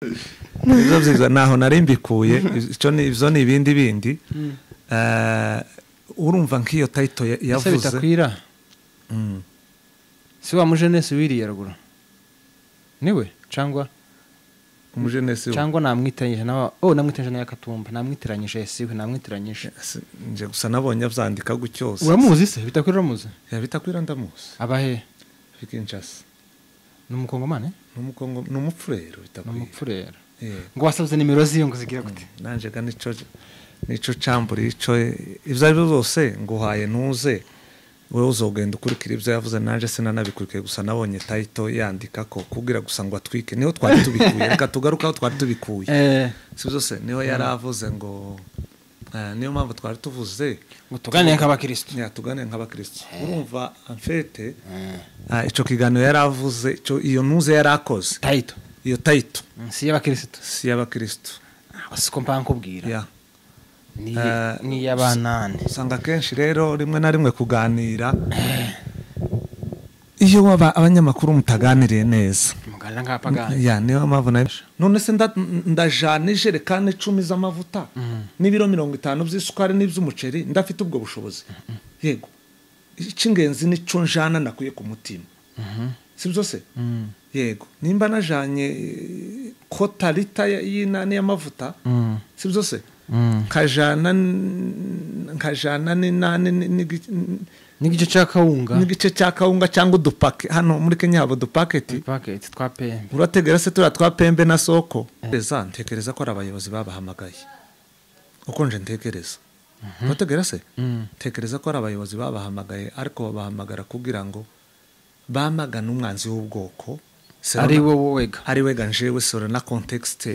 Ibyo byiza naho narimbikuye icyo ni ibyo ni ibindi bindi urumva nk'iyo title yavuze bitakwira si wa mujenesi wiriye ruguru niwe cyangwa umujenesi cyangwa namwitiranyije nawe namwitiranyije na Katumba namwitiranyije siwe namwitiranyije nje gusa nabonye avyandika gucyose uramuzi se bitakwira uramuzi bitakwira ndamuzi abahe Kinshasa n'umukongomane n'umupfurero bitakwira n'umupfurero ngo wasabye nimero ziyo ngo zigira gute nanje ga nico camburi ico ivyo ari byose nguhaye ntuze wewe uzogenda ukurikira ibyo yavuze nanje sinanabikurikiye gusa nabonye title yandika ko kugira gusa ngo atwike niho twari tubikuye reka tugaruka aho twari tubikuye si byose niho yaravuze ngo niyo mpamvu twari tuvuze ngo tugane nk'abakristo tugane nk'abakristo urumva amfete ico kiganiro yaravuze ico iyo ntuze yarakoze title iyo title si y'abakristo siko mpankubwira ni y'abanane usanga kenshi rero rimwe na rimwe kuganira iyo abanyamakuru mutaganiriye neza mugana nk'apagani niyo mpamvu none se ndajana ijerekani 10 z'amavuta n'ibiro 50 by'isukari n'iby'umuceri ndafite ubwo bushobozi yego icy'ingenzi nico njana nakuye ku mutima si byose yego nimba najanye kotarita y'inani y'amavuta si byose kajana n'igice cya kawunga cyangwa udupake hano muri Kenya habo dupaketi twa pembe urategera se twa pembe na soko ntekereza ko ari abayobozi babahamagaye uko nje ntekereza urategera se ntekereza ko ari abayobozi babahamagaye ariko babahamagara kugira ngo bamagana umwanzi w'ubwoko ari wega njewe sore na context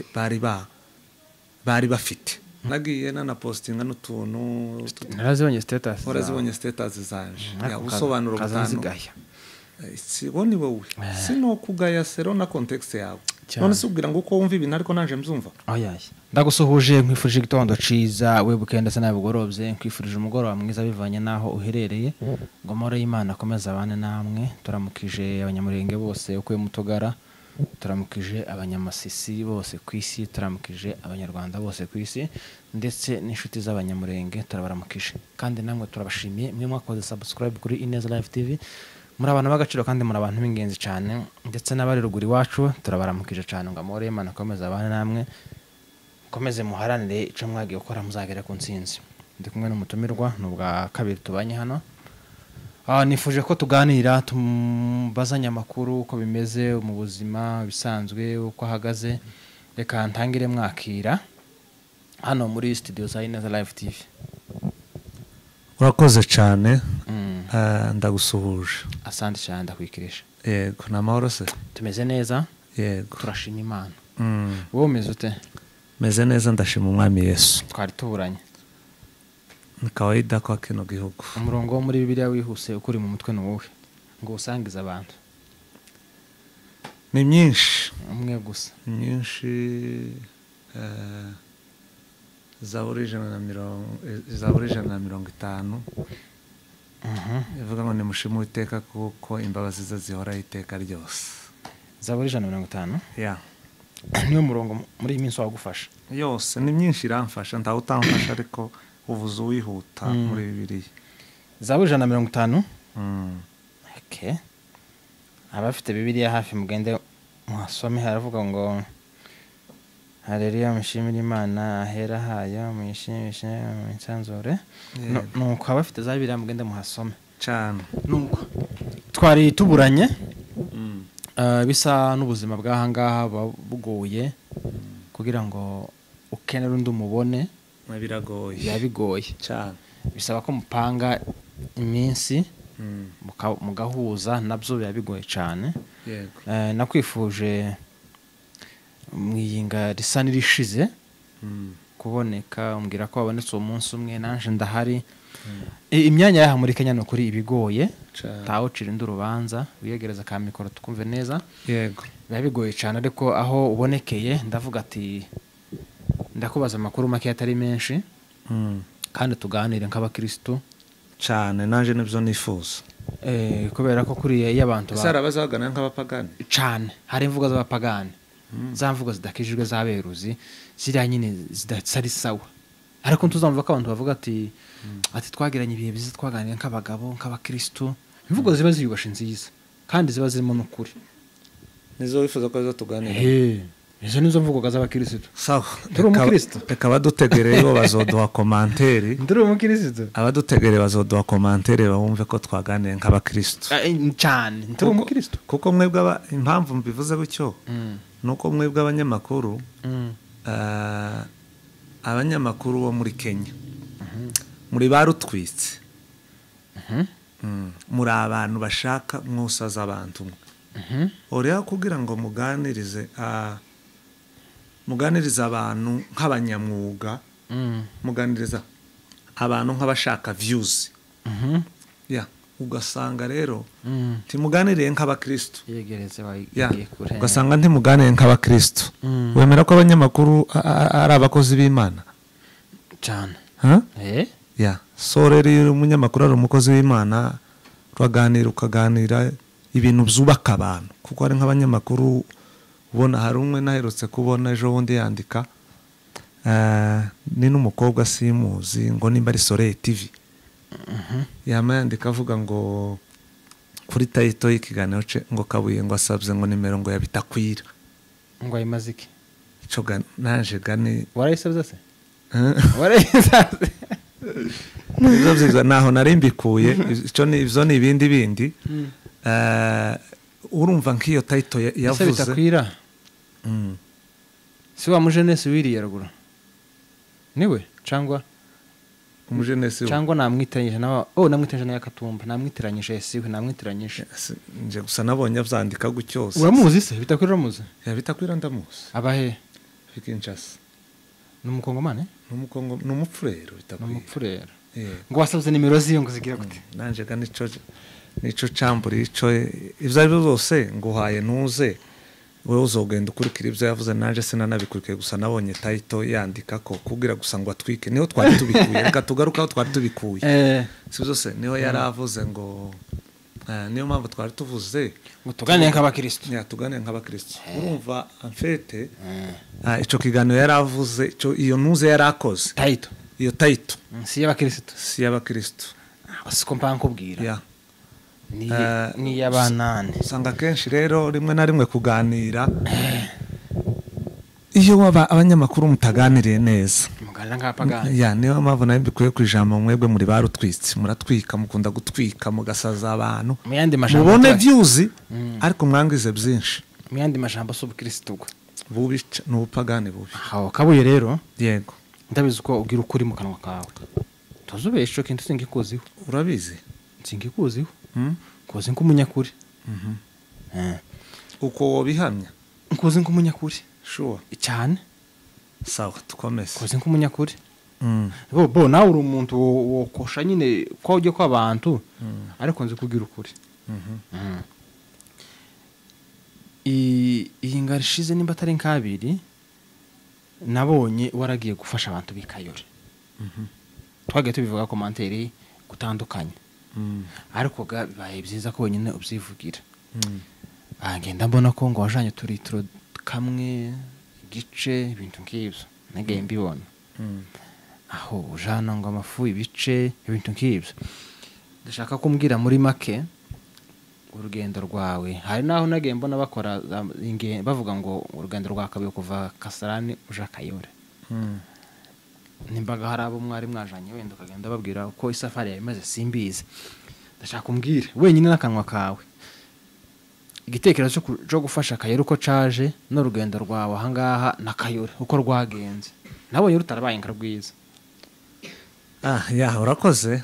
bari bafite nagiye na postinga n'utuntu narazibonye status zanje ubusobanuro butandukanye siboni wowe sino kugaya sero na context yawe none subwira ngo uko wumva ibintu ariko nanje mzumva ndagusuhuje nkwifurije igitondo ciza webuke ndetse nabugorobye nkwifurije umugoroba mwiza bivanye naho uherereye ngo amahoro y'Imana akomeza abane namwe turamukije abanyamurenge bose ukuye mutogara turamukije abanyamasisi bose kwisi turamukije abanyarwanda bose kwisi ndetse n'inshuti z'abanyamurenge turabaramukije kandi namwe turabashimiye mwe mwakoze subscribe kuri Ineza Live TV muri abantu bagaciro kandi muri abantu b'ingenzi cyane ndetse n'abari ruguri wacu turabaramukije cyane ngo amahoro y'Imana akomeza abane namwe komeze muharanire ico mwagiye gukora muzagera ku ntsinzi ndi kumwe n'umutumirwa n'ubwa kabiri tubanye hano nifuje ko tuganira tumbazanya amakuru uko bimeze mu buzima bisanzwe uko ahagaze reka ntangire mwakira hano muri studio za Ineza Live TV urakoze cyane ndagusuhuje asante cyane ndakwikirisha yego namahoro se tumeze neza yego turashima Imana wowe umeze ute meze neza ndashima umwami Yesu twari tuburanye ni kawaida kwa kino gihugu umurongo wo muri Bibiliya wihuse ukuri mu mutwe n'uwuhe ngo usangize abantu ni myinshi umwe gusa myinshi Zaburi 150 ivuga ngo nimushime Uwiteka kuko imbabazi ze zihora iteka ryose Zaburi 150 niyo murongo muri iyi minsi wagufasha yose ni myinshi iramfasha utamfasha ariko uvuze uwihuta muri Bibiliya Zaburi 150 okay abafite Bibiliya hafi mugende muhasome haravuga ngo Haleluya mushimira Imana ahera hayo muyishimishe mu nsanzure nuko abafite za Bibiliya mugende muhasome cyane nuko twari tuburanye bisa n'ubuzima bw'ahangaha bugoye kugira ngo ukenera undi umubone biragoye cyane bisaba ko mupanga iminsi mugahuza nabyo biba bigoye cyane nakwifuje mwiyinga risa nirishize kuboneka umbwira ko wabonetse uwo munsi umwe nanje ndahari imyanya yaha muri Kenya no kuri ibigoye tawo cirinde urubanza wiyegereza ka mikoro tukumve neza yego biba bigoye cyane ariko aho ubonekeye ndavuga ati ndakubaza amakuru make atari menshi kandi tuganire nk'abakristo cyane nanje nibyo nifuza kubera ko kuri y'abantu bazagana nk'abapagani cyane hari imvugo z'abapagani za mvugo zidakijijwe z'aberuzi ziriya nyine zidasari sawa ariko ntuzamva ko abantu bavuga ati twagiranye ibihe byiza twaganira nk'abagabo nk'abakristo imvugo ziba ziyubashe nziza kandi ziba zirimo n'ukuri nizo wifuza ko zo tuganira izo nizo mvugo z'abakristo sawa turi umukristo reka badutegereye bo bazoduha komanteri turi umukristo abadutegereye bazoduha komanteri bumve ko twaganiriye nk'abakristo cyane turi umukristo kuko mwebwe impamvu mbivuze gutyo nuko mwebwe abanyamakuru abanyamakuru bo muri Kenya muri barutwitse muri abantu bashaka mwosaza abantu oreha kugira ngo muganirize abantu nk'abanyamwuga muganiriza abantu nk'abashaka views ugasanga rero timuganiriye nk'abakristo ugasanga ntimuganiriye nk'abakristo wemera ko abanyamakuru ari abakozi b'Imana cyane so rero umunyamakuru ari umukozi w'Imana ukaganira ibintu byubaka abantu kuko ari nk'abanyamakuru ubona hari umwe naherutse kubona ejo bundi yandika ni n'umukobwa simuzi ngo nimba ari Soleil TV yama yandika avuga ngo kuri title y'ikiganiro cye ngo Kabuye ngo asabye ngo nimero ngo yabitakwira ngo ayimaze iki ico naje gane warayisabye se warayisabye ibyo byiza naho narimbikuye ico ni ivyo ni ibindi urumva nk'iyo title yavuze bitakwira si wa mujenesi wiriye ruguru niwe cyangwa umujenesi cyangwa namwitiranyije nawe namwitiranyije na Katumba namwitiranyije siwe namwitiranyije nje gusa nabonye avyandika gucyose uramuzi se bitakwira uramuzi bitakwira ndamuzi abahe Kinshasa n'umukongomane n'umupfurero bitakwira n'umupfurero ngo wasabye nimero ziyo ngo zigira gute nanje ga nico camburi ico ivyo ari byose nguhaye ntuze wewe uzogenda ukurikira ibyo yavuze nanje sinanabikurikiye gusa nabonye title yandika ko kugira gusa ngo atwike niho twari tubikuye reka tugarukaho twari tubikuye si byose niho yaravuze ngo niyo mpamvu twari tuvuze ngo tuganire nk'abakristo tuganire nk'abakristo urumva amfete ico kiganiro yaravuze ico iyo ntuze yarakoze iyo title si y'abakristo basiko mpankubwira ni y'abanane usanga kenshi rero rimwe na rimwe kuganira iyo abanyamakuru mutaganiriye neza mugana nk'apagani niyo mpamvu nayo mbikuye ku ijambo mwebwe muri barutwitse muratwika mukunda gutwika mugasaza abantu mubone views ariko mwangize byinshi mu yandi majambo s'ubukristo bubi n'ubupagani bubi Kabuye rero yego ndabizi ko ugira ukuri mu kanwa kawe tuzubesho kintu singikuziho urabizi singikuziho koze nk'umunyakuri uko wobihamya koze nk'umunyakuri sure cyane sawa tukomeze koze nk'umunyakuri bo nawe uri umuntu wokosha nyine ko ujye kw'abantu ariko nzi kugira ukuri iyi ngari ishize nimba atari nk'abiri nabonye waragiye gufasha abantu bikayore twagiye tubivuga komanteri gutandukanye ariko bibaye byiza ko wenyine ubyivugira ngenda mbona ko ngo wajanye turitiro kamwe igice ibintu nk'ibyo nagiye mbibona aho ujana ngo amafu ibice ibintu nk'ibyo ndashaka kumbwira muri make urugendo rwawe hari naho nagiye mbona bakora bavuga ngo urugendo rwa Kabuye kuva Kasarani uja Kayore nimbaga hari abo mwari mwajanye wenda ukagenda babwira uko isafari yawe imaze simbizi ndashaka kumbwira wenyine n'akanwa kawe igitekerezo cyo gufasha Kayore uko caje n'urugendo rwawe ahangaha na Kayore uko rwagenze nabonye rutarabaye nka rwiza urakoze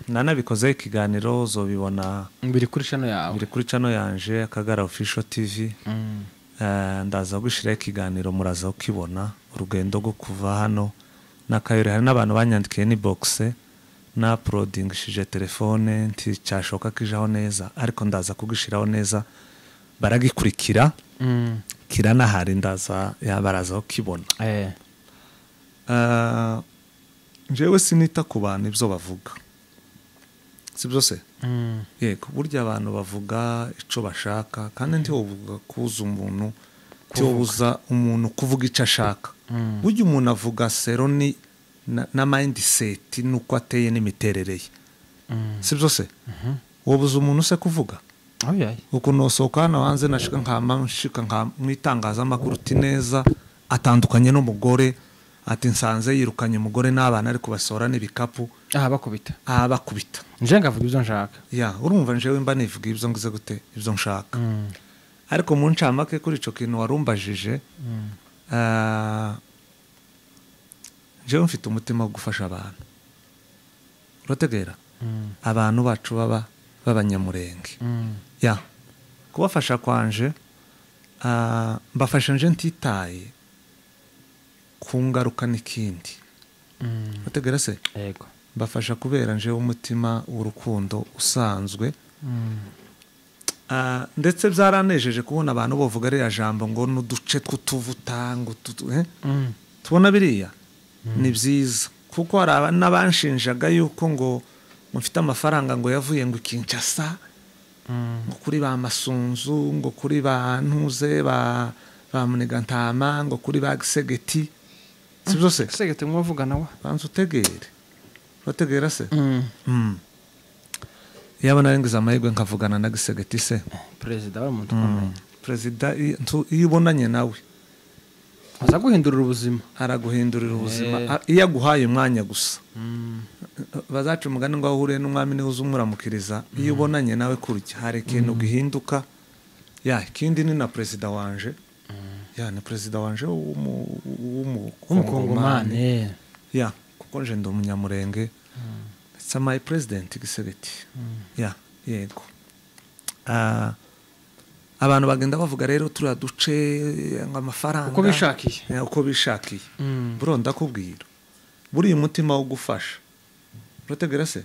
nanabikoze ikiganiro uzobibona biri kuri channel yanje Akagara Official TV ndaza gushiraho ikiganiro muraza ukibona urugendo rwo kuva hano na Kayore hari n'abantu banyandikiye ni box na uploadingishije telefone nticyashoka kijaho neza ariko ndaza kugishiraho neza baragikurikira kiranahari ndaza yabaraza ukibona jewe sinita ku bantu ibyo bavuga si byose yego burya abantu bavuga ico bashaka kandi ndi uvuga kuza umuntu cyobuza umuntu kuvuga icyo ashaka. Burya umuntu avuga seroni na mindset nuko ateye n'imiterere ye. Sibyo se? Wobuza umuntu se kuvuga? Uko nosohoka hano hanze nashika nka mwitangazamakuru uti neza atandukanye n'umugore, ati nsanze yirukanye umugore n'abana ari kubasora n'ibikapu bakubita nje ngavuga ibyo nshaka. Urumva njewe mba nivuga ibyo ngize gute ibyo nshaka. Ariko mu ncamake kuri ico kintu warumbajije, njewe mfite umutima wo gufasha abantu. Urategera abantu bacu b'abanyamurenge. Kubafasha kwanje mbafasha nje ntitaye ku ngaruka n'ikindi. Urategera se? Yego. Mbafasha kubera nje umutima w'urukundo usanzwe. Ndetse byaranejeje kubona abantu bavuga ari jambo ngo n'uduce tw'utuvuta ngo tubona biriya ni byiza, kuko hari n'abanshinjaga yuko ngo mufite amafaranga ngo yavuye ngo Kinshasa, ngo kuri ba Masunzu, ngo kuri ba Ntuze, ba Munigantama, ngo kuri ba Gisegeti. Sibyo se? Gisegeti mwavuga nawe banza utegere. Urategera se? Yaba narengiza amahirwe nkavugana na Gisegeti se, perezida w'umuntu ukomeye. Perezida iyo ubonanye nawe aza guhindurira ubuzima, araguhindurira ubuzima iyo aguhaye umwanya gusa. Bazaca umugani ngo ahure n'umwami niwe uzumuramukiriza. Iyo ubonanye nawe kurya hari ikintu gihinduka. Ikindi ni na perezida wanje, ni perezida wanje w'umukongomani. Kuko nje ndi umunyamurenge. It's my president Gisegeti. Yego. Abantu bagenda bavuga rero turiya duce amafaranga uko bishakiye. Bro ndakubwira buriya umutima wo gufasha. Urategera se?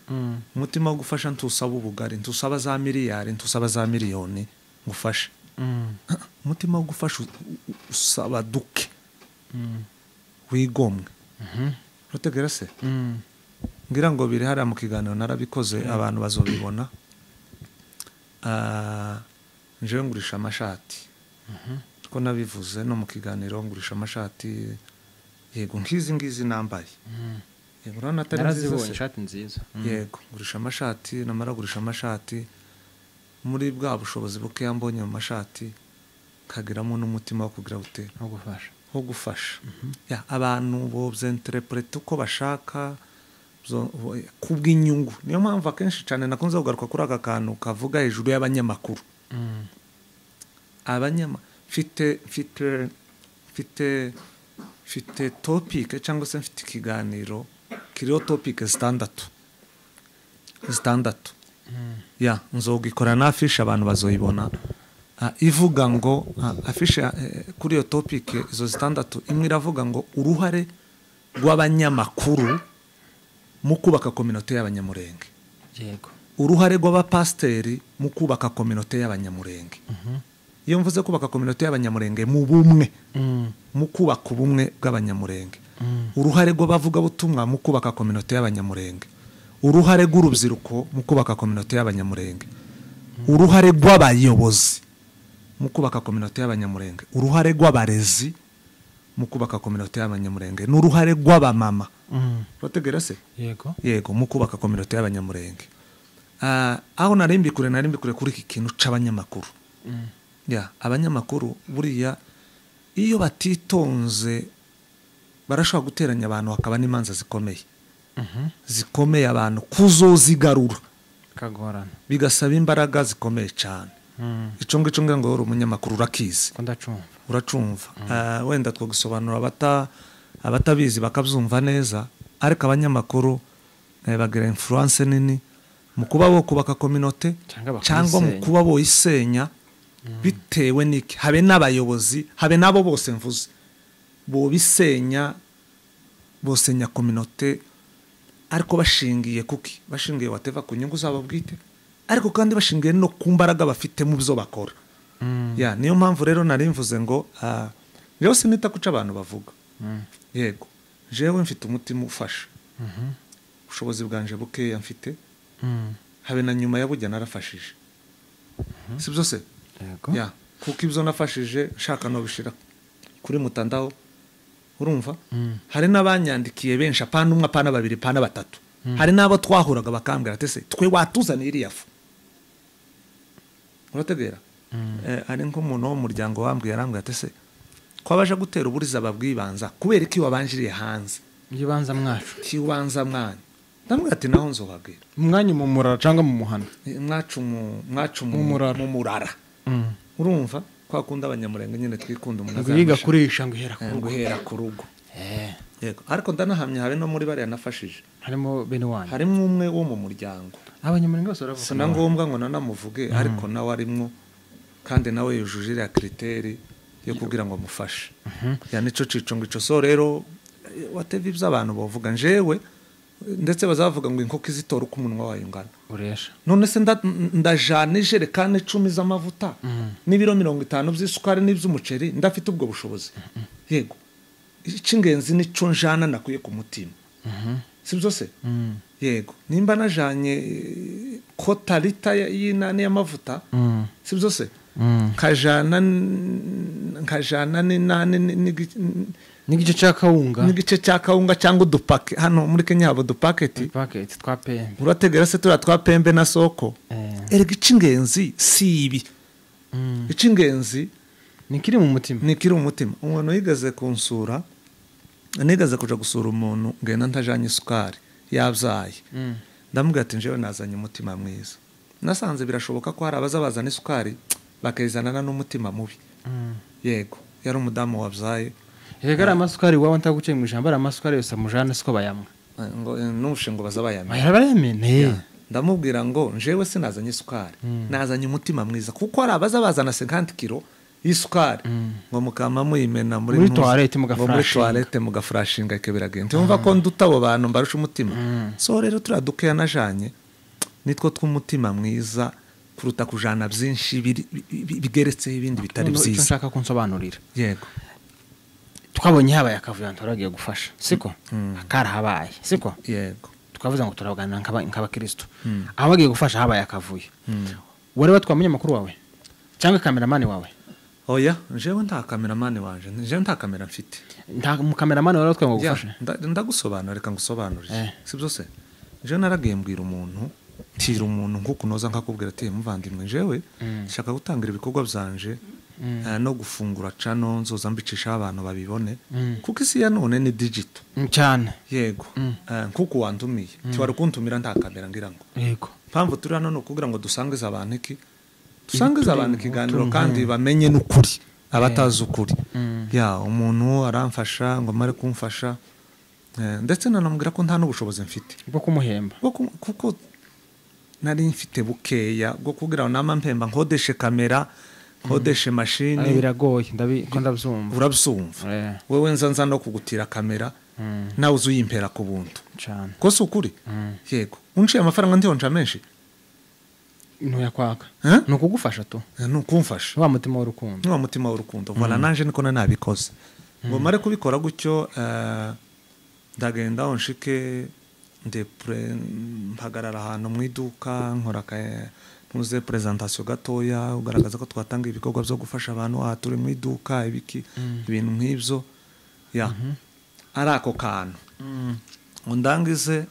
Umutima wo gufasha ntusaba ubugari, ntusaba za miliyari, ntusaba za miliyoni ngufasha. Umutima wo gufasha usaba duke wigomwe. Urategera se? Ngira ngo biri hari mu kiganiro narabikoze abantu bazobibona. Nje ngurisha amashati. Ko nabivuze no mu kiganiro ngurisha amashati. Yego ngizi nambaye. Yego urabona atari nziza se? Ishati nziza. Yego ngurisha amashati, namara gurisha amashati muri bwa bushobozi buke yambonye mu mashati kagiramo n'umutima wo kugira ute wo gufasha. Abantu bo byenterprete uko bashaka kubw'inyungu. Niyo mpamvu akenshi cyane nakunze kugaruka kuri aka kantu kavuga hejuru y'abanyamakuru. Fite topic cyangwa se mfite ikiganiro kiriho topic zitandatu. Nzogikora na afishe abantu bazoyibona. Ivuga ngo afishe kuri iyo topic izo zitandatu, imwe iravuga ngo uruhare rw'abanyamakuru mu kubaka community y'abanyamurenge. Yego. Uruhare rw'abapasteri mu kubaka community y'abanyamurenge. Iyo mvuze kubaka community y'abanyamurenge mu bumwe, mu kubaka ubumwe bw'abanyamurenge. Uruhare rw'abavuga butumwa mu kubaka community y'abanyamurenge. Uruhare rw'urubyiruko mu kubaka community y'abanyamurenge. Uruhare rw'abayobozi mu kubaka community y'abanyamurenge. Uruhare rw'abarezi mu kubaka community y'abanyamurenge. N'uruhare rw'abamama. Urategera se? Yego mu kubaka community y'abanyamurenge. Aho narimbikure kuri iki kintu c'abanyamakuru. Abanyamakuru buriya iyo batitonze barashobora guteranya abantu hakaba n'imanza zikomeye. Zikomeye abantu kuzozigarura kagorana, bigasaba imbaraga zikomeye cyane. Ico ngico ngira ngo uri umunyamakuru urakizi. Uracumva. Wenda twogusobanura abatabizi bakabyumva neza, ariko abanyamakuru bagira influence nini mu kuba bo kubaka community cyangwa mu kuba bo isenya bitewe n'iki. Habe n'abayobozi, habe nabo bose mvuze bo bisenya, bosenya community ariko bashingiye kuki? Bashingiye wateva ku nyungu zabo bwite, ariko kandi bashingiye no ku mbaraga bafite mu byo bakora. Niyo mpamvu rero nari mvuze ngo rero sinita kuca abantu bavuga. Yego jewe mfite umutima ufasha. Ubushobozi bwanje bukeya mfite, habe na nyuma yabujya narafashije. Sibyo se? Yego. kuko ibyo nafashije nshaka no bishira kuri mutandaho urumva hari n'abanyandikiye benshi apana umwe apana babiri apana batatu hari n'abo twahuraga bakambwira ati se twe watuzaniye iriya fu urategera ari nk'umuntu wo mu muryango wambwiye arambwira ati se ko abaje gutera uburiza babwibanza kubera iki wabanjiriye hanze ibanza mwacu kibanza mwana ndamubwira ati naho nzohagera umwanya mu murara cyangwa mu muhana mwacu mu murara urumva kwa kundi abanyamurenge nyine twikunda umuntu yiga kurisha ngo ihera ku rugo yego ariko ndanahamya habe no muri bariya nafashije harimo bene wanyu harimo umwe wo mu muryango abanyamurenge bose baravuga sina ngombwa ngo nanamuvuge ariko nawe arimwo kandi nawe yujuje iriya kriteri yo kugira ngo mufashe ya nico cico ngo ico so rero wateve ibyo abantu bavuga njewe ndetse bazavuga ngo inkoko izitora uko umunwa wayo ngana uresha none se ndajana ijerekani 10 z'amavuta n'ibiro 50 by'isukari n'iby'umuceri ndafite ubwo bushobozi yego icy'ingenzi nico njana nakuye ku mutima sibyo se yego nimba najanye kotarita y'inani y'amavuta sibyo se kajana n'igice cya kawunga cyangwa udupake hano muri Kenya haba udupaketi twa pembe urategera se turiya twa pembe na soko erega icy'ingenzi si ibi icy'ingenzi nikiri mu mutima umuntu yigeze kunsura nigaze kuja gusura umuntu ngenda ntajanye isukari yabyaye ndamubwira ati njewe nazanye umutima mwiza nasanze birashoboka ko hari abazabazana isukari bakayizanana n'umutima mubi yego yari umudamu wabyaye yego ari amasukari wawe ntaguciye mu ijambo ari amasukari yose amujane siko bayamwa ngo nushe ngo bazabayamwe ndamubwira ngo njewe sinazanye isukari nazanye umutima mwiza kuko hari abazabazana 50 kilo y'isukari ngo mukama muyimena muri toilette mugafrashinga ikebiragenda umva ko ndutabo bantu mbarusha umutima so rero turadukeya najanye nitwo tw'umutima mwiza kuruta kujana byinshi bigeretse ibindi bitari byiza nshaka kunsobanurira yego twabonye habaye akavuyo ntaragiye gufasha siko akara habaye siko yego tukavuza ngo turabagana nk'abakristo aho bagiye gufasha habaye akavuyo wari batwamenye makuru wawe cyangwa cameraman wawe oya njewe nta cameraman wanje njewe nta camera mfite nta cameraman wari batwaye ngo gufasha ndagusobanura reka ngusobanurire sibyo se njewe naragiye mbwira umuntu tira umuntu nkuko noza nkakubwira ati muvandimwe njewe shaka gutangira ibikorwa byanje no gufungura channel nzoza mbicisha abantu babibone kuko isi ya none ni digital cyane yego nkuko wandumiye tiwari kuntumira nta kamera ngira ngo yego mpamvu turi hano no kugira ngo dusangize abantu iki dusangize abantu ikiganiro kandi bamenye n'ukuri abatazi ukuri ya umuntu aramfasha ngo mare kumfasha ndetse nanamubwira ko nta n'ubushobozi mfite bwo kumuhemba kuko nari mfite bukeya bwo kugira ngo nama mpemba nkodeshe kamera nkodeshe mashini biragoye ndabyumva urabyumva wewe nzanza no kugutira kamera nawe uzuyimpera ku buntu cyane ko si ukuri yego unciye amafaranga ndiyonja menshi ntuyakwaka ni ukugufasha tu ni ukumfasha wa mutima w'urukundo voilà nanje niko nabikoze ngo mare kubikora gutyo ndagenda onshike mpagarara ahantu mu iduka nkora muze presentation gatoya ugaragaza ko twatanga ibikorwa byo gufasha abantu turi mu iduka ibiki ibintu nk'ibyo ya ari ako kantu undangize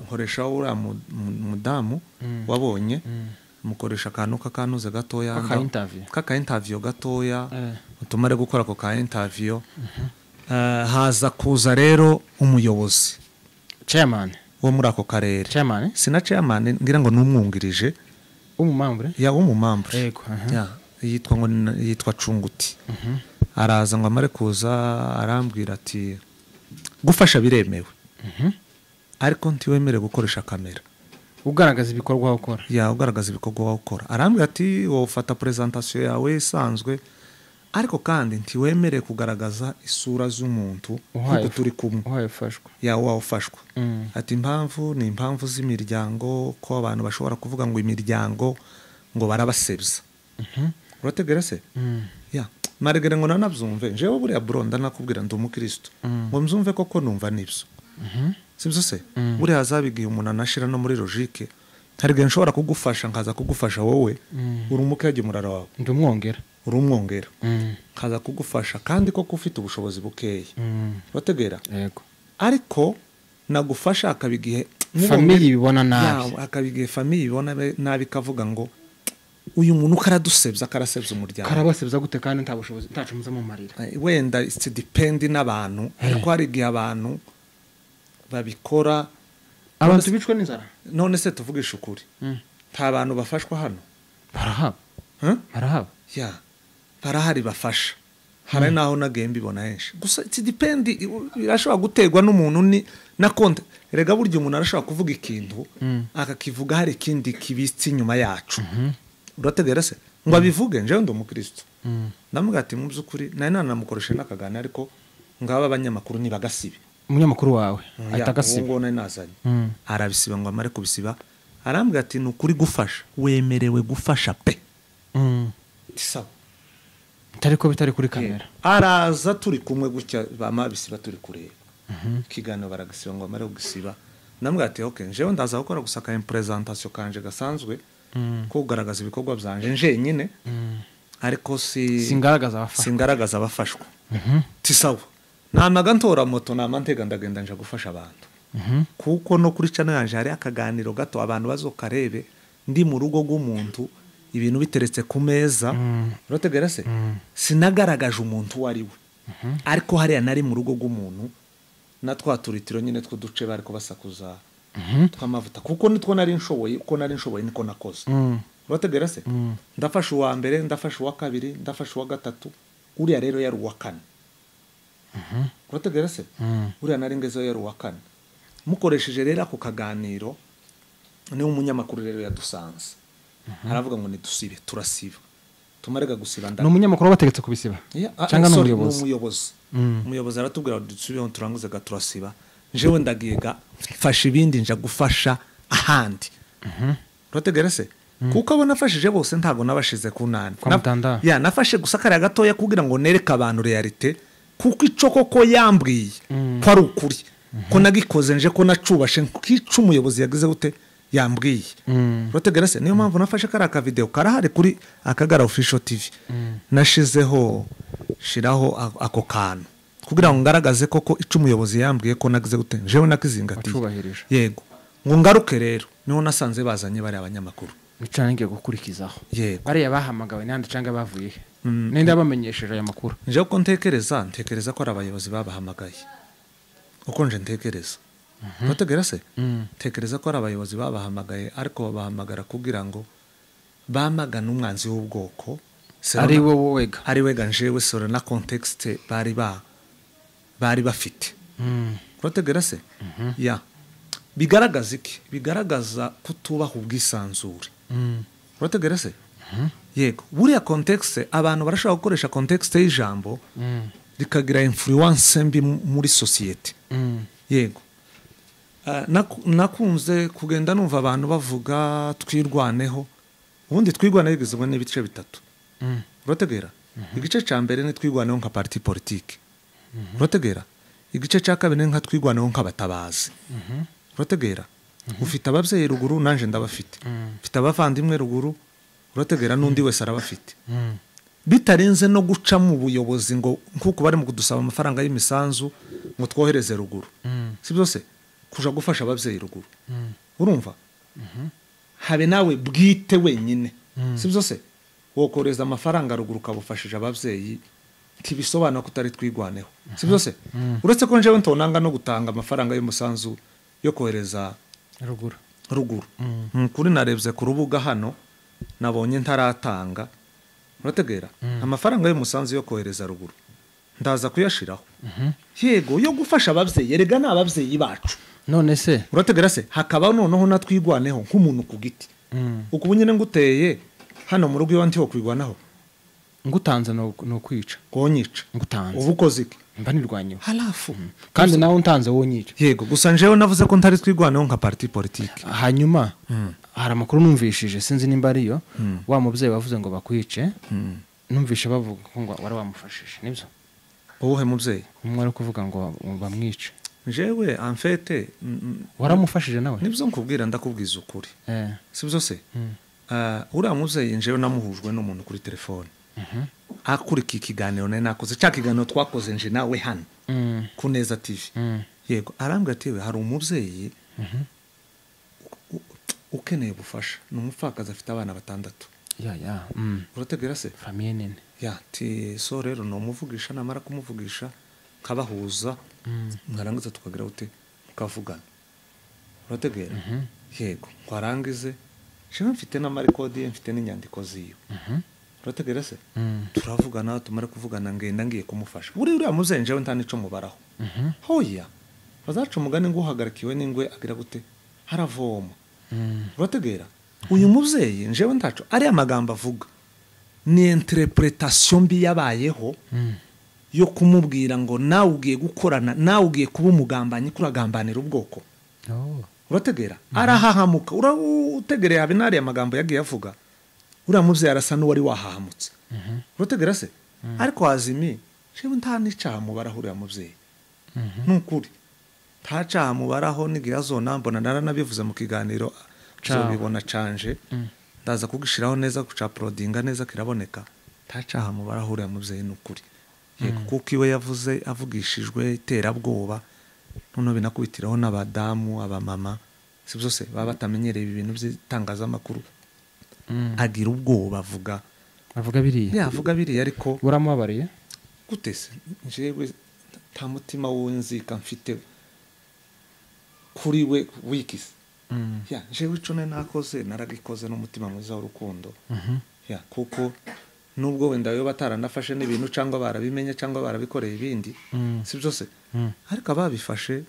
nkoresha uriya mudamu wabonye mukoresha akantu k'akanuze gatoya kaka interview gatoya utumare gukora ako ka interview haza kuza rero umuyobozi chairman wo muri ako karere chairman sina chairman ngira ngo numwungirije umumambre ya umumambre yego ya yitwa Cunguti araza ngo amare kuza arambwira ati gufasha biremewe ariko ntiwemere gukoresha kamera ugaragaza ibikorwa ukora ya ugaragaza ibikorwa ukora arambwira ati wowe ufata presentation yawe isanzwe ariko kandi ntiwemere kugaragaza isura z'umuntu kuko turi kumwe wafashwa ya wafashwa ati impamvu ni impamvu z'imiryango ko abantu bashobora kuvuga ngo imiryango ngo barabasebza urategera se ya maregere ngo nanabyumve jewe buriya bronda nakubwira ndi umukristo ngo mzumve koko numva nibyo sibyo se buriya hazabigiye umuntu anashira no muri logique harige nshobora kugufasha nkaza kugufasha wowe uri umukaje murara wawe ndumwongera urumwongera kaza kugufasha kandi koko ufite ubushobozi bukeya urategera yego ariko nagufasha akabigihe family bibona nabi akabigihe family bibona nabi kavuga ngo uyu muntu karadusebya karasebya umuryango karabasebya gute kandi nta bushobozi ntacumuza mu marira wenda it's depend n'abantu ariko hari igihe abantu babikora abantu bicwe n'inzara none se tuvugisha ukuri nta bantu bafashwa hano barahaba ya barahari bafasha hari naho nagiye mbibona henshi gusa it's depend birashobora gutegwa n'umuntu ni na konte rega burya umuntu arashobora kuvuga ikintu akakivuga hari ikindi kibitse inyuma yacu urategera se ngo abivuge njewe ndi umukristo ndamuga ati mu byukuri nari nanamukoresha n'akagana ariko ngaba abanyamakuru ni bagasibe umunyamakuru wawe ahita agasiba ngo nari nazanye arabisiba ngo amare kubisiba arambwira ati nukuri gufasha wemerewe gufasha pe tisawa tariko bitari kuri kamera araza turi kumwe gutya bamabisiba turi kureba kigano baragisiba ngo amare kugisiba ndambwira ati okay njewe ndaza gukora gusaka presentation kanje gasanzwe ko kugaragaza ibikorwa byanje nje nyine ariko singaragaza abafashwa tisawa namaga ntora moto namantega ndagenda nje gufasha abantu kuko no kuri channel yanje hari akaganiro gato abantu bazokarebe ndi mu rugo rw'umuntu ibintu biteretse ku meza urategera se sinagaragaje umuntu wari we ariko hariya nari mu rugo rw'umuntu na twaturitiro nyine twuduce bariko basakuza twamavuta kuko nitwo nari nshoboye uko nari nshoboye niko nakoze urategera se ndafasha uwa mbere ndafasha uwa kabiri ndafasha uwa gatatu uriya rero yari uwa kane urategera se uriya nari ngezeho yari uwa kane mukoresheje rero ako kaganiro ni umunyamakuru rero yadusanze aravuga ngo nidusibe turasiba tumarega gusiba no umunyamakuru wategetse kubisiba cyangwa n'umuyobozi umuyobozi aratubwira ngo dusibe turanguze gaturasiba jewe ndagiga mfasha ibindi nja gufasha ahandi urategera se kuko abona afashije bose ntago nabashize ku nani nafashe gusa kare gatoya kugira ngo nereka abantu realite kuko ico koko yambwiye ko ari ukuri ko nagikoze nje ko nacubashe kicu umuyobozi yagize gute yambwiye urategera se niyo mpamvu nafashe kare aka video karahari kuri Akagara Official TV nashizeho shiraho ako kantu kugira ngo ngaragaze koko ico umuyobozi yambwiye ko nagize gute jewe nakizingatiye yego ngo ngaruke rero niho nasanze bazanye bari abanyamakuru bicange gukurikizaho yego bari yabahamagawe nandi canga bavuye nende abamenyesheje aya makuru nje ko ntekereza ko ari abayobozi babahamagaye uko nje ntekereza urategera se tekereza ko ari abayobozi babahamagaye ariko babahamagara kugira ngo bamagana umwanzi w'ubwoko ari wega njewe sora na context bari bafite urategera se ya bigaragaza iki bigaragaza kutubaha ubwisanzure urategera se yego buriya context abantu barashaka gukoresha context y'ijambo rikagira influence mbi muri society yego nakunze kugenda numva abantu bavuga twirwaneho ubundi twirwaneho igizwe n'ibice bitatu urategera igice cya mbere ni twirwaneho nka parti politique urategera igice cya kabiri nka twirwaneho nk'abatabazi urategera ufite ababyeyi ruguru nanje ndabafite mfite abavandimwe ruguru urategera n'undi wese arabafite bitarenze no guca mu buyobozi ngo nkuko bari mu kudusaba amafaranga y'imisanzu ngo twohereze ruguru si byose kuja gufasha ababyeyi ruguru urumva habe nawe bwite wenyine si byose wokoreza amafaranga ruguru kabufashije ababyeyi tibisobanura kutari twigwaneho si byose uretse ko njewe ntonanga no gutanga amafaranga y'umusanzu yo kohereza ruguru kuri narebye ku rubuga hano nabonye ntaratanga urategera amafaranga y'umusanzu yo kohereza ruguru ndaza kuyashiraho yego yo gufasha ababyeyi erega n'ababyeyi bacu none se urategera se hakaba noneho natwigwaneho nk'umuntu ku giti uko nyine nguteye hano mu rugo iwanti ho kwigwanaho ngutanze no kwica konyica ngutanze ubukoze iki mba nirwanyeho halafu kandi nawe untanze wo nyica yego gusa njewe navuze ko ntari twigwanaho nka parti politique hanyuma hari amakuru numvishije sinzi nimba ariyo wa mubyeyi wavuze ngo bakwice numvishe bavuga ko ngo wari wamufashije nibyo uwuhe mubyeyi umwe ari kuvuga ngo bamwice jewe en fait waramufashije nawe nibyo nkubwira ndakubwiza ukuri si byo se uriya mubyeyi njewe namuhujwe n'umuntu kuri telefone akurikiye ikiganiro nari nakoze cya kiganiro twakoze nje nawe hano ku Neza TV yego arambwira ati hari umubyeyi ukeneye ubufasha ni umupfakazi afite abana 6 urategera se famille nini ti so rero no umuvugisha namara kumuvugisha kabahuza mwarangiza tukagira ute tukavugana urategera yego kwarangize shima mfite na marikodi mfite n'inyandiko ziyo urategera se turavugana tumara kuvugana ngenda ngiye kumufasha uriya muzenje we ntanico mubaraho hoya bazaca umugani ngo uhagarikiwe n'ingwe agira gute haravoma urategera uyu mubyeyi njewe ntaco ari amagambo avuga ni interpretation mbi yabayeho yo kumubwira ngo nawe ugiye gukorana nawe ugiye kuba umugambanyi kuragambanira ubwoko urategera arahahamuka urategereye abinari amagambo yagiye avuga uriya mubyeyi arasa n'uwari wahahamutse urategera se ariko azimi jewe ntanicaha mubaraho uriya mubyeyi nukuri ntacaha mubaraho n'igihe azonambona naranabivuze mu kiganiro bibona canje ndaza kugishiraho neza guca prodinga neza kiraboneka ntacaha mubaraho uriya mubyeyi nukuri yego kuko iwe yavuze avugishijwe iterabwoba none binakubitiraho n'abadamu abamama si byose baba batamenyereye ibintu by'itangazamakuru agira ubwoba avuga biriya ariko uramubabariye gute se jewe nta mutima w'inzika mfite kuri we wikisi jewe ico nakoze naragikoze n'umutima mwiza w'urukundo kuko nubwo wenda yo bataranafashe n'ibintu cyangwa barabimenye cyangwa barabikoreye ibindi si byose ariko ababifashe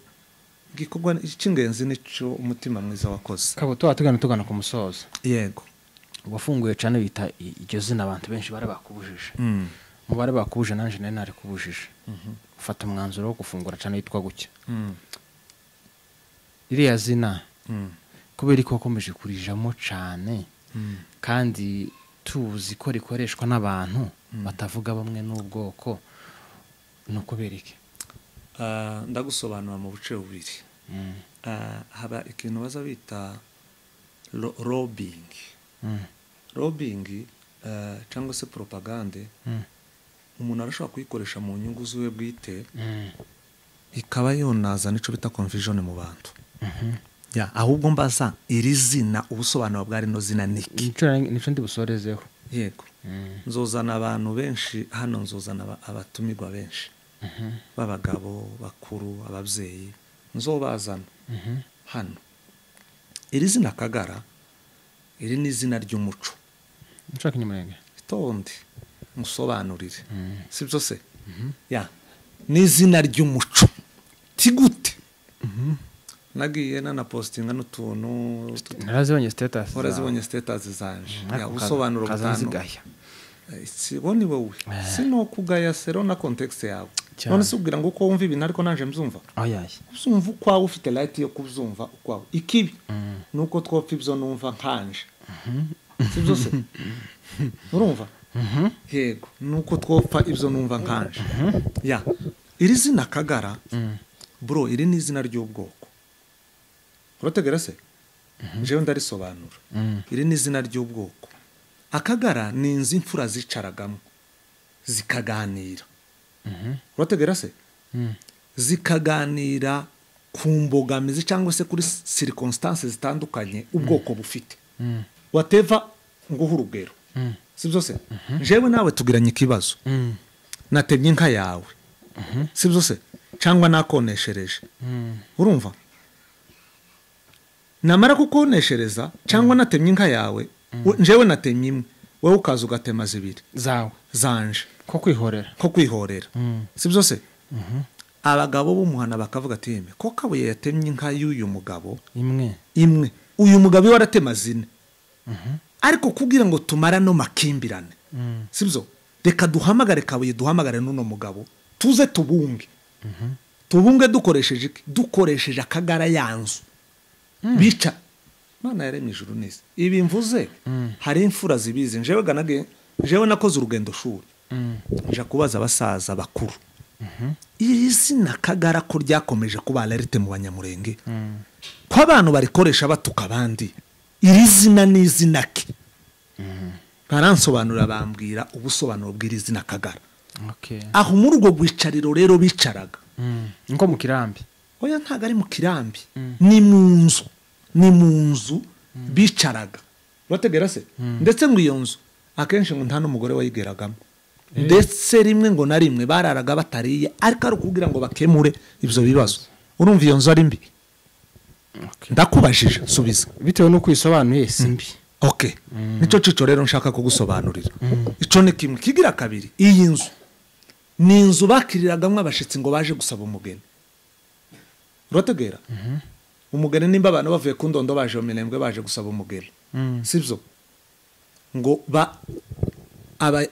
gikorwa icy'ingenzi nico umutima mwiza wakoze kabo tugana ku musozo yego wafunguye cyane bita iryo zina abantu benshi bare bakubujije mu bare bakubuje nanje nari kubujije ufata umwanzuro wo gufungura cyane yitwa gucya iriya zina kubera ko komeje kurijamo cyane kandi tuzi ko rikoreshwa n'abantu batavuga bamwe n'ubwoko nuko bereke ndagusobanura mu buce bubiri haba ikintu baza bita lobbying cyangwa se propagande umuntu arashobora kuyikoresha mu nyungu ziwe bwite ikaba yonaza nico bita confusion mu bantu ahubwo mbaza iri zina ubusobanuro bwa rino zina niki nico ndi busorezeho yego nzozana abantu benshi hano nzozana abatumirwa benshi babagabo bakuru ababyeyi nzobazana hano iri zina Kagara iri ni izina ry'umuco nshaka nyumurenge itonde musobanurire si byose ni izina ry'umuco tigute nagiye na postinga n'utuntu narazibonye status zanje ubusobanuro butandukanye siboni wowe sino kugaya sero na context yawe none subwira ngo uko wumva ibintu ariko nanje mzumva uzumva ukwawe ufite light yo kubyumva ukwawe ikibi nuko twopfa ibyo numva nkanje sibyo se urumva yego nuko twopfa ibyo numva nkanje iri zina Kagara bro iri ni izina ry'ubwoko urategera se jewe ndarisobanura iri ni izina ry'ubwoko Akagara ni inzu imfura zicaragamo zikaganira urategera se zikaganira ku mbogamizi cyangwa se kuri circumstances zitandukanye ubwoko bufite whatever nguha urugero si byose jewe nawe tugiranye ikibazo natemye inka yawe si byose cyangwa nakoneshereje urumva namara kukoneshereza cyangwa natemye inka yawe njewe natemye imwe wowe ukaza ugatema zibiri zanje ko kwihorera si byose abagabo b'umuhana bakavuga ati yeme ko kabuye yatemye inka y'uyu mugabo imwe uyu mugabo we waratema zine ariko kugira ngo tumara no makimbirane si byo reka duhamagare kabuye duhamagare n'uno mugabo tuze tubunge dukoresheje Akagara yanzu bica Mana yaremye ijuru neza ibi mvuze hari imfura zibizi jewe nakoze urugendo shuri nja kubaza abasaza bakuru iri zina Kagara ko ryakomeje kuba alerite mu Banyamurenge ko abantu barikoresha batuka abandi iri zina ni izina ki baransobanura bambwira ubusobanuro bw'izina Kagara. Okay. Aho muri urwo rwicariro rero bicaraga nko mu kirambi. oya ntago ari mu kirambi ni mu nzu bicaraga bategera se ndetse ngo iyo nzu akenshi ngo nta n'umugore wayigeragamo ndetse rimwe ngo na rimwe bararaga batariye ariko ari ukubwira ngo bakemure ibyo bibazo urumva iyo nzu ari mbi. Ndakubajije subiza bitewe n'uko isobanuye simbi. Okay. Nico cico rero nshaka kugusobanurira. Ico ni kimwe kigira kabiri. Iyi nzu ni inzu bakiriragamwe abashitsi ngo baje gusaba umugeni. Urategera? Umugeni nimba abantu bavuye ku ndondo baje mu Minembwe baje gusaba umugeni. Sibyo? Ngo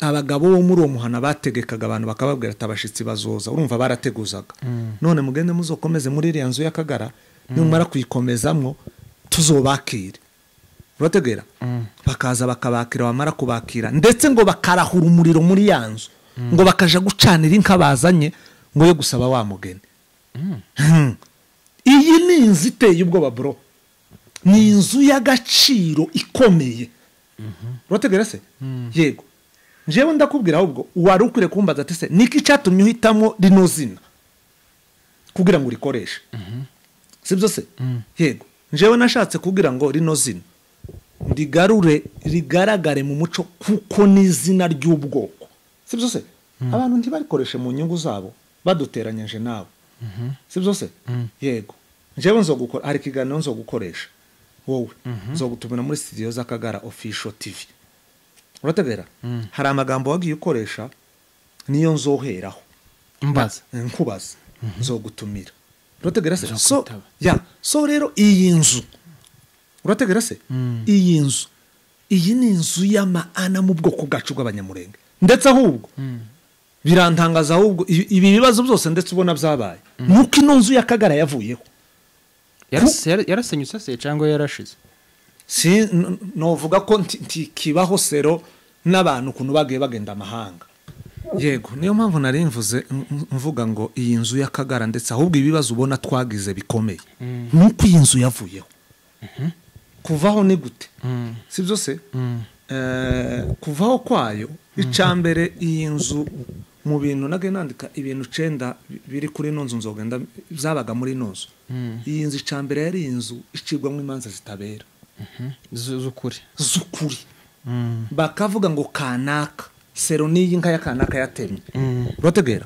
abagabo bo muri uwo muhana bategekaga abantu bakababwira ati abashitsi bazoza urumva barateguzaga. None mugende muzokomeze muri iriya nzu y'Akagara nimara kuyikomezamwo tuzobakira. Urategera bakaza bakabakira bamara kubakira ndetse ngo bakarahura umuriro muri yanzu ngo bakaja gucanira inka bazanye ngo yo gusaba wa mugeni. Iyi ni inzu iteye ubwoba bro, ni inzu y'agaciro ikomeye. Urategera se yego njewe ndakubwira ahubwo wari ukure kumbaza ati se niki cyatumye uhitamo rino zina kugira ngo urikoreshe. Sibyo se yego njewe nashatse kugira ngo rino zina rigaragare mu muco kuko n'izina ry'ubwoko. Sibyo se abantu ntibarikoreshe mu nyungu zabo baduteranyije nawe. Sibyo se yego njewe nzogukora ari kiganiro nzogukoresha wowe nzogutumira muri studio z'Akagara Official TV. Urategera hari amagambo wagiye ukoresha niyo nzoheraho mbaza nkubaza nzogutumira. Urategera se so rero iyi nzu urategera se iyi nzu iyi ni inzu y'amaana mu bwoko bwacu bw'abanyamurenge ndetse ahubwo birantangaza ahubwo ibi bibazo byose ndetse ubona byabaye nuko ino nzu y'Akagara yavuyeho. Yarasenyutse se cyangwa yarashize? Si novuga ko kibaho sero n'abantu kuntu bagiye bagenda amahanga. Yego niyo mpamvu nari mvuga ngo iyi nzu y'Akagara ndetse ahubwo ibibazo ubona twagize bikomeye nuko iyi nzu yavuyeho. Kuvaho ni gute? Sibyo se kuvaho kwayo icambere iyi nzu mu bintu nage nandika ibintu 9 biri kuri nonzo nzogenda zabaga muri nonzo. Iyi nzu icambere yari inzu icigwamwe imanza zitabera zukuri bakavuga ngo kanaka sero niyi nka ya kanaka yatemye. Urategera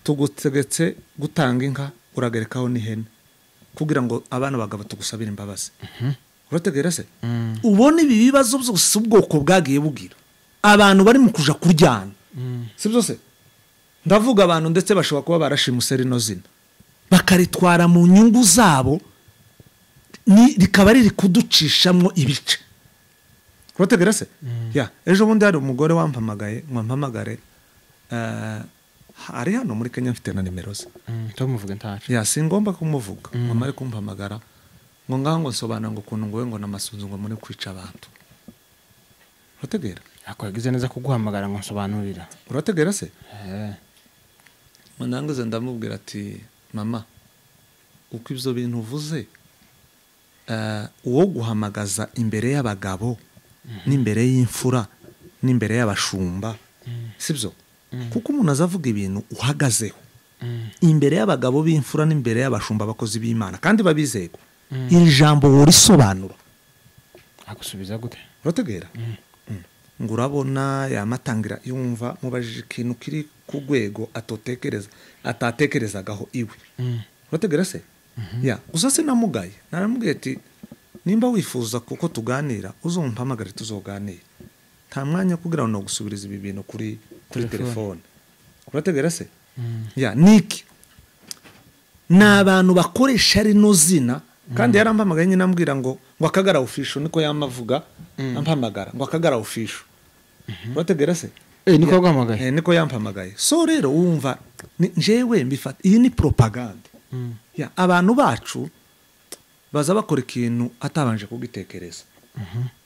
tugutegetse gutanga inka uragerekaho n'ihene kugira ngo abana bagabo tugusabira imbabazi. Urategera se ubone ibi bibazo byose ubwoko bwagiye bugira abantu bari mu kuja kuryana. Sibyo se ndavuga abantu ndetse bashobora kuba barashimuse rino zina bakaritwara mu nyungu zabo rikaba riri kuducishamwo ibice. Urategera se ejo bundi hari umugore wampamagare hari hano muri Kenya mfite na nimero ze tumuvuge ntacu singomba kumuvuga mama ari kumpamagara ngo ngango nsobanura ngo kuntu ngo we ngo namasunzu ngo muri kwica abantu. Urategera akwagize neza kuguhamagara ngo nsobanurira. Urategera se Mananguze ndamubwira ati mama uko ibyo bintu uvuze uwo guhamagaza imbere y'abagabo n'imbere y'imfura n'imbere y'abashumba sibyo kuko umuntu azavuga ibintu uhagazeho imbere y'abagabo b'imfura n'imbere y'abashumba abakozi b'Imana kandi babizego iri jambo worisobanura agusubiza gute? Urategera ngo urabona yamatangira yumva mubajije ikintu kiri ku rwego atatekerezagaho iwe. Urategera se gusa sinamugaye naramubwiye ati nimba wifuza kuko tuganira uzompamagare tuzoganira nta mwanya kugira ngo gusubiriza ibi bintu kuri telefone. Urategera se niki n'abantu bakoresha rino zina kandi yarampamagaye nyine ambwira ngo Akagara Official niko yamavuga ampamagara ngo Akagara Official. Urategera se niko guhamagaye niko yampamagaye. So rero wumva njewe mbifata iyi ni propaganda. Abantu bacu baza bakora ikintu atabanje kugitekereza.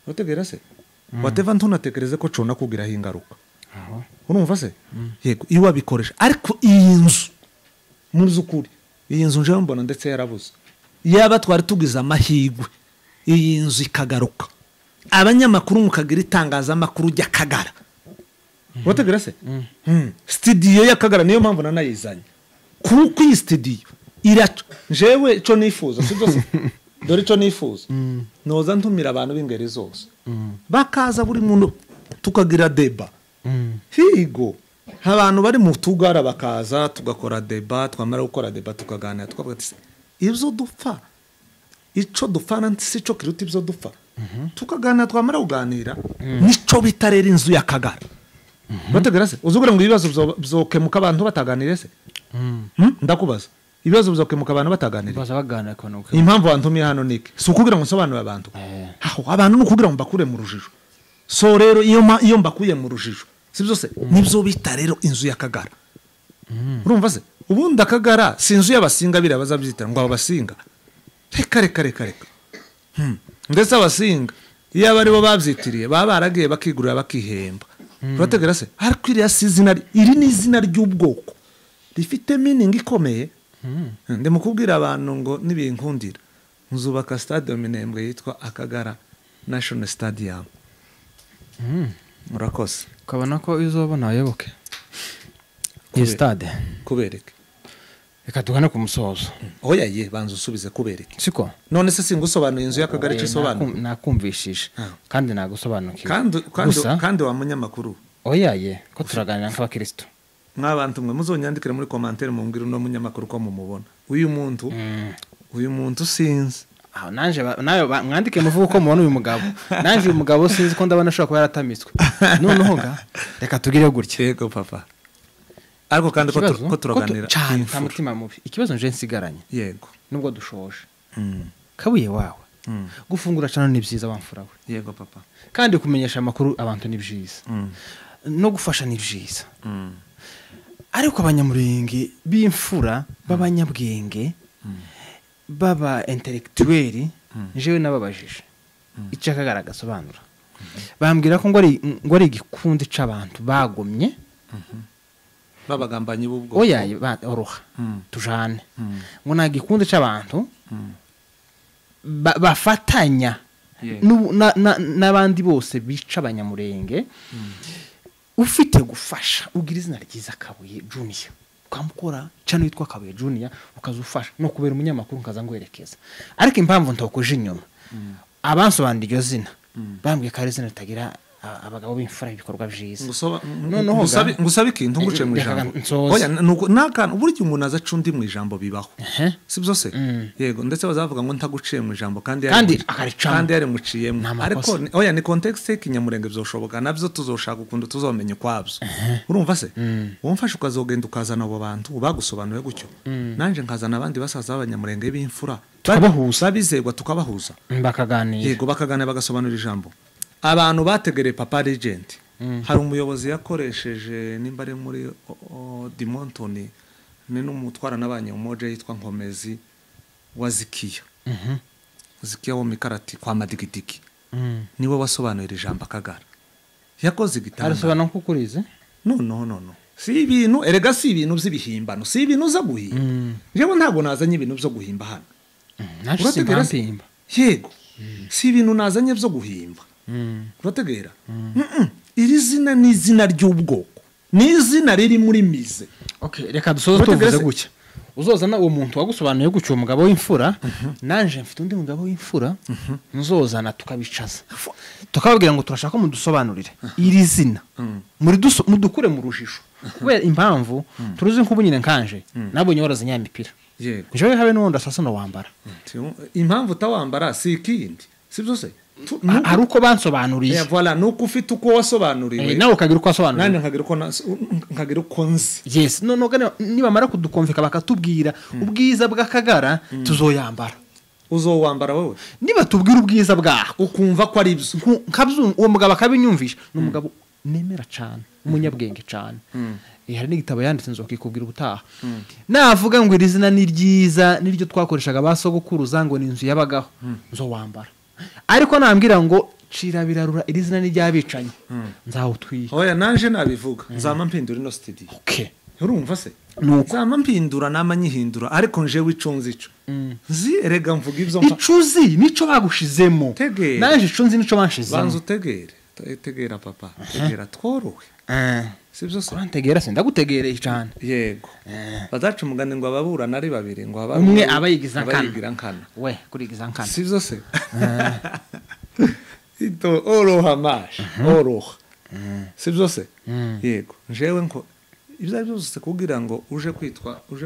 Urategera se whatever ntunatekereze ko cona kugiraho ingaruka. Urumva se yego iwa bikoresha ariko iyi nzu muri zukuri iyi nzu nje mbona ndetse yarabuze yaba twari tugize amahigwe iyi nzu ikagaruka abanyamakuru mukagira itangazamakuru ry'Akagara urategera se studio y'Akagara niyo mpamvu nanayizanye kuko iyi studio irato jewe cyo nifuza sibyo se dore cyo nifuza noza ntumira abantu b'ingeri zose bakaza buri muntu tukagira deba higo abantu bari mu tugara bakaza tugakora deba twamara gukora deba tukaganira tukavuga ati ibyo dupfa ico dupfana si cyo kiruta ibyo dupfa tukaganira twamara kuganira nico bitarera inzu y'Akagara bategera se uzugura ngo ibibazo byokemuka abantu bataganire se ndakubaza ibibazo byokemuka abantu bataganire baza baganira konuka impamvu bantumiye hano niki si ukugira ngo nsobanure abantu aho abantu nukugira ngo bakure mu rujijo so rero iyo mbakuye mu rujijo sibyo se nibyo bita rero inzu y'Akagara urumva se ubundi Akagara si inzu y'abasinga birabaza byitira ngo abasinga reka ndetse abasinga iyo abari bo babyitiriye baba baragiye bakigurira bakihemba urategera se ariko iri ni izina ry'ubwoko rifite meaning ikomeye ndimo kubwira abantu ngo nibinkundira nzubaka stadium Minembwe yitwa Akagara National Stadium murakoze ukabona ko izobona ayoboke iyi stade kubereke reka tugane ku musozo oya ye banza usubize kubereke siko none se singusobanuye inzu y'Akagara cy'isobanuro nakumvishije kandi nagusobanukiwe kandi wa munyamakuru oya ye ko turaganira nk'abakristo mwabantu mwe muzonyandikira muri commentaire mumbwira no munyamakuru ko mumubona uyu muntu sinzi aho nanje nayo mwandike muvuga ko mubona uyu mugabo nanje uyu mugabo sinzi ko ndabona ashobora kuba yaratamitswe noneho reka tugire gutya yego papa ariko kandi ko turaganira nta mutima mubi ikibazo nje nsigaranye yego nubwo dushoje kabuye wawe gufungura cyane ni byiza wamfura we yego papa kandi kumenyesha amakuru abantu ni byiza no gufasha ni byiza ariko abanyamurenge b'imfura b'abanyabwenge baba intellectuel jewe nababajije icyo Akagara gasobanura bambwira ko ngo ari igikundi c'abantu bagomye babagambanyi bubwo oya oroha tujane ngo nta gikundi c'abantu bafatanya n'abandi bose bica abanyamurenge ufite gufasha ugira izina ryiza Kabuye Junior ukamukora cyane witwa Kabuye Junior ukazufasha no kubera umunyamakuru ukaza ngwerekeza ariko impamvu ntokuje inyuma abansobanira iryo zina bambwiye ko ari izina ritagira abagabo b'imfura ibikorwa byiza noneho ngusabe ikintu nguce mu ijambo oya nakana uburyo umuntu aza cundi mu ijambo bibaho sibyo se yego ndetse bazavuga ngo ntaguciye mu ijambo kandi yari muciyemo ariko oya ni context y'ikinyamurenge byoshoboka nabyo tuzoshaka ukundi tuzomenya kwabyo urumva se wumfashe ukazogenda ukazana abo bantu bagusobanuye gutyo nanje nkazana abandi basaza b'abanyamurenge b'imfura tukabahuza bizegwa tukabahuza bakaganira yego bakaganira bagasobanura ijambo abantu bategereye Papa Legend hari umuyobozi yakoresheje nimba ari muri Dimontoni ni n'umutwara nabanye umoje yitwa Nkomezi wazikiya zikiya wo mikarati kwa madigidigi niwe wasobanurira ijambo Akagara yakoze igitanda arasobanura ko kurize no si ibintu erega si ibintu by'ibihimbano si ibintu zo guhimba jewe ntabwo nazanye ibintu byo guhimba hano urategera yego si ibintu nazanye byo guhimba urategera iri zina ni izina ry'ubwoko ni izina riri muri mize reka dusoze tuvuze gutya uzozana uwo muntu wagusobanuye gutyo umugabo w'imfura nanje mfite undi mugabo w'imfura nzozana tukabicaza tukababwira ngo turashaka ko mudusobanurire iri zina mudukure mu rujijo kubera impamvu turuzi ko bunyine nkanje nabonye warazanya imipira yego jewe habe n'undi asasa no wambara impamvu utawambara si ikindi sibyo se hari uko bansobanuriye voilà nuko ufite uko wasobanuriwe nawe ukagira uko wasobanuriye nanje nkagira uko nzi yes niba mara kudukomfika bakatubwira ubwiza bw'Akagara tuzoyambara uzowambara wowe niba tubwira ubwiza bwaho ukumva ko ari byo nkabyo uwo mugabo akabinyumvisha n'umugabo nemera cyane umunyabwenge cyane hari n'igitabo yanditse nzokikubwira ubutaha navuga ngo iri zina ni ryiza niryo twakoreshaga basogokuruza ngo ni inzu yabagaho nzowambara ariko nambwira ngo cira birarura iri zina ni ryabicanye nzaho twiye oya nanje nabivuga nzama mpindura ino studio okay urumva se nuko zama mpindura nama nyihindura ariko njewe icunzi ico nzi erega mvuga ivyo mpa icuzi nico bagushizemo Tegera. naje icunzi nico banshizemo banza tegera papa tegera tworowe sibyo se kurantegera se ndagutegereye cyane yego bazaca umugani ngo ababurana ari babiri ngo umwe abayigiza nkana we kurigiza nkana sibyo se ito oroha mash oroha sibyo se yego njewe nko ibyo byose kugira ngo uje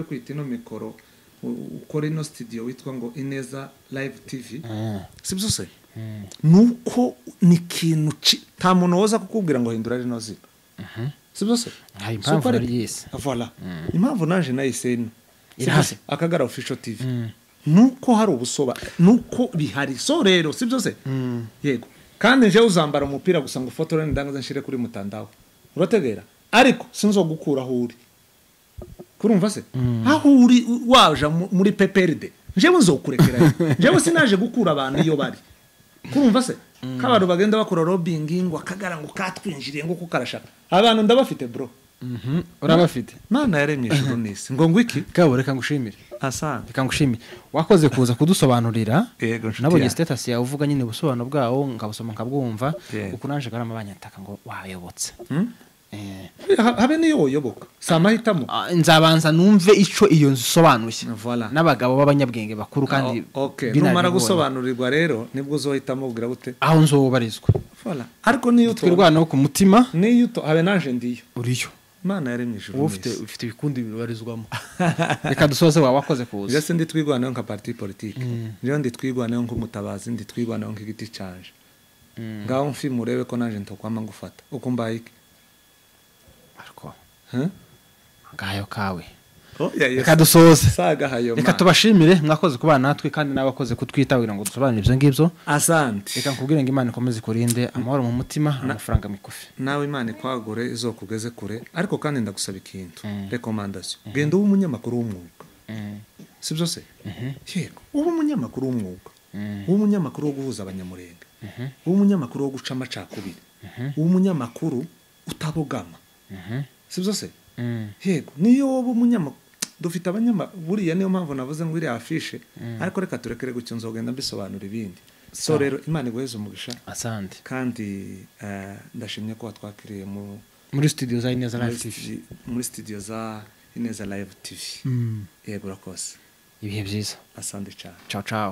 kwita ino mikoro ukora ino studio witwa ngo Ineza Live TV sibyo se nuko ni kintu ta muntu woza kukubwira ngo hindura rino zina sibyo se impamvu ari yes voilà impamvu naje nayiseno irase akagara official TV nuko hari ubusoba nuko bihari so rero sibyo se yego kandi nje uzambara umupira gusa ngo fotore ndangaza nshire kuri mutandao urategera ariko sinzo gukura aho uri kurumva se aho uri waje muri PPRD njewe nzokurekera njewe sinaje gukura abantu iyo bari kurumva se kabantu bagenda bakora lobbying ngo akagara ngo katwinjiriye ngo kukarashaka abantu ndabafite bro urabafite mana yaremye ijuru nisi ngo ngwiki kabo reka ngushimire asante reka ngushimire wakoze kuza kudusobanurira yego nabonye status yawe uvuga nyine ubusobanuro bwawo ngabusoma nkabwumva uko naje garama banyataka ngo wayobotse habe niyo uyoboka samahitamo nzabanza numve ico iyo nsobanuye voilà n'abagabo b'abanyabwenge bakuru kandi okay numara gusobanurirwa rero nibwo uzohitamo ubwira gute aho nzobarizwa voilà ariko niyo twirwana ku mutima niyo habe naje ndiyo uriyo mana yaremye ijuru ufite ibikundi bibarizwamo reka dusoze wakoze kuza yese ndi twigwana nka parti politique nje ndi twigwana nko mutabazi ndi twigwana nko igiti canje ngaho mfi murebe ko naje ntokwama ngufata uko mbaye ngayo kawe reka dusoze saga hayo reka tubashimire mwakoze kubana natwe kandi nabakoze kutwitabira ngo dusobanure ibyo ngibyo asante reka nkubwire ngo Imana ikomeze kurinde amahoro mu mutima amafaranga mikufi nawe Imana ikwagure izokugeze kure ariko kandi ndagusaba ikintu recommandation genda ubu umunyamakuru w'umwuga sibyo se yego ubu umunyamakuru w'umwuga ubu umunyamakuru wo guhuza abanyamurenge ubu umunyamakuru wo guca amacakubiri ubu umunyamakuru utabogama sibyo se yego niyo wowe umunyamakuru dufite buriya niyo mpamvu navuze ngo iri afishe ariko reka turekere gucyo nzogenda mbisobanura ibindi so rero Imana iguheze umugisha asante kandi ndashimye ko watwakiriye muri studio za Ineza Live TV muri studio za Ineza Live TV yego rakose ibihe byiza asante cyane ciao ciao